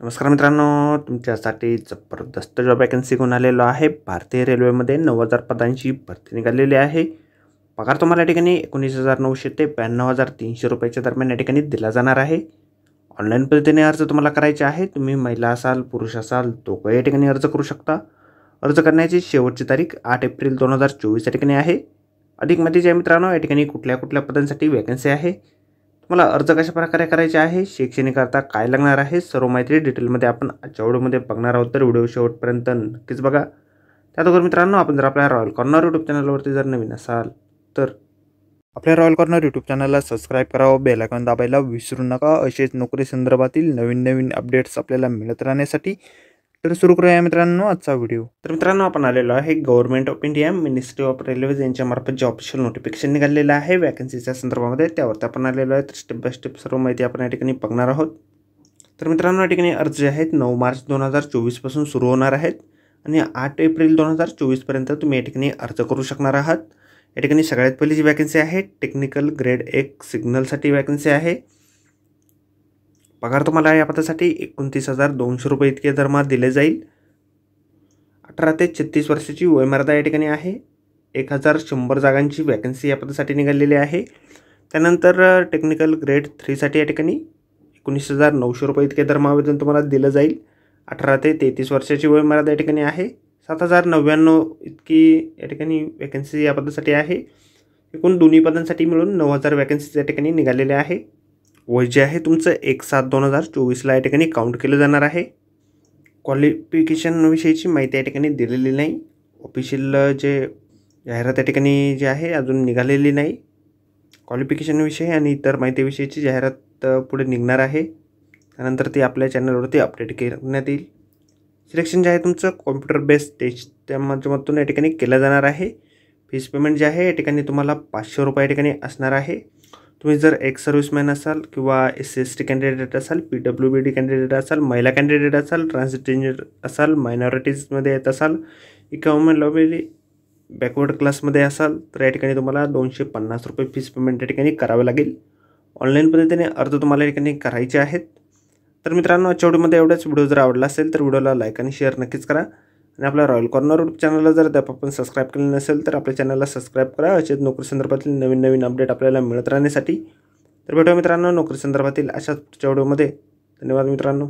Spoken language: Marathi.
नमस्कार मित्रांनो, तुमच्यासाठी जबरदस्त जॉब वॅकन्सी घेऊन आलेलो आहे। भारतीय रेल्वेमध्ये 90,000 पदांची भरती निघालेली आहे। पगार तुम्हाला या ठिकाणी 19,900 ते 92,300 रुपयाच्या दरम्यान या ठिकाणी दिला जाणार आहे। ऑनलाईन पद्धतीने अर्ज तुम्हाला करायचे आहे। तुम्ही महिला असाल पुरुष असाल दोघे या ठिकाणी अर्ज करू शकता। अर्ज करण्याची शेवटची तारीख 8 एप्रिल 2024 या ठिकाणी आहे। अधिक माहिती आहे मित्रांनो, या ठिकाणी कुठल्या पदांसाठी वॅकन्सी आहे, तुम्हाला अर्ज कशा प्रकारे करायचे आहे, शैक्षणिक अर्थ काय लागणार आहे, सर्व माहिती डिटेलमध्ये आपण आजच्या व्हिडिओमध्ये बघणार आहोत। तर व्हिडिओ शेवटपर्यंत नक्कीच बघा। त्याचबरोबर मित्रांनो, आपण जर आपल्या रॉयल कॉर्नर यूट्यूब चॅनलवरती जर नवीन असाल तर आपल्या रॉयल कॉर्नर यूट्यूब चॅनलला सबस्क्राईब करावं, बेल आयकॉन दाबायला विसरू नका। असेच नोकरी संदर्भातील नवीन अपडेट्स आपल्याला मिळत राहण्यासाठी। तर सुरू करूया मित्रांनो आजचा व्हिडिओ। तर मित्रांनो, आपण आलेलो आहे government of India ministry of railways यांच्यामार्फत जे ऑफिशियल नोटिफिकेशन निघालेलं आहे वॅकन्सीच्या संदर्भामध्ये, त्यावरती आपण आलेलो आहे। तर स्टेप बाय स्टेप सर्व माहिती आपण या ठिकाणी बघणार आहोत। तर मित्रांनो, या ठिकाणी अर्ज जे आहेत 9 मार्च 2024 पासून सुरू होणार आहेत आणि 8 एप्रिल 2024 पर्यंत तुम्ही या ठिकाणी अर्ज करू शकणार आहात। या ठिकाणी सगळ्यात पहिली जी वॅकन्सी आहे टेक्निकल ग्रेड 1 सिग्नलसाठी वॅकन्सी आहे। पगार तुम्हाला या पदासाठी 29,200 रुपये इतके दरमहा दिले जाईल। 18 ते 36 वर्षाची वयोमर्यादा या ठिकाणी आहे। 1,100 जागांची वॅकन्सी या पदासाठी निघालेली आहे। त्यानंतर टेक्निकल ग्रेड 3 साठी या ठिकाणी 19,900 रुपये इतके दरमहा वेतन तुम्हाला दिलं जाईल। 18 ते 33 वर्षाची वयोमर्यादा या ठिकाणी आहे। 7,099 इतकी या ठिकाणी वॅकन्सी या पदासाठी आहे। एकूण दोन्ही पदांसाठी मिळून 9,000 वॅकन्सी या ठिकाणी निघालेल्या आहे। वय जे आहे तुमचं 1/7/2024 या ठिकाणी काउंट केलं जाणार आहे। क्वालिफिकेशन विषयीची माहिती या ठिकाणी दिलेली नाही। ऑफिशियल जे जाहिरात या ठिकाणी जे आहे अजून निघालेली नाही। क्वालिफिकेशन विषयी आणि इतर माहितीविषयीची जाहिरात पुढे निघणार आहे। त्यानंतर ती आपल्या चॅनलवरती अपडेट करण्यात येईल। सिलेक्शन जे आहे तुमचं कॉम्प्युटर बेस्ड टेस्ट त्या माध्यमातून या ठिकाणी केलं जाणार आहे। फीस पेमेंट जे आहे या ठिकाणी तुम्हाला 500 रुपये या ठिकाणी असणार आहे। तुम्ही जर एक्स सर्व्हिसमॅन असाल किंवा SC/ST कॅन्डिडेट असाल, PWBD कॅन्डिडेट असाल, महिला कॅन्डिडेट असाल, ट्रान्सजेंडर असाल, मायनॉरिटीजमध्ये येत असाल, इकॉनॉमिकली बॅकवर्ड क्लासमध्ये असाल तर या ठिकाणी तुम्हाला 250 रुपये फीस पेमेंट या ठिकाणी करावे लागेल। ऑनलाईन पद्धतीने अर्ज तुम्हाला या ठिकाणी करायचे आहेत। तर मित्रांनो, आजच्या व्हिडिओमध्ये एवढाच। व्हिडिओ जर आवडला असेल तर व्हिडिओला लाईक आणि शेअर नक्कीच करा आणि आपल्या रॉयल कॉर्नर यूट्यूब चॅनलला जर आपण सबस्क्राईब केलं नसेल तर आपल्या चॅनलला सबस्क्राईब करा। असेच नोकरी संदर्भातील नवीन अपडेट आपल्याला मिळत राहण्यासाठी। तर भेटूया मित्रांनो नोकरी संदर्भातील अशाच पुढच्या व्हिडिओमध्ये। धन्यवाद मित्रांनो।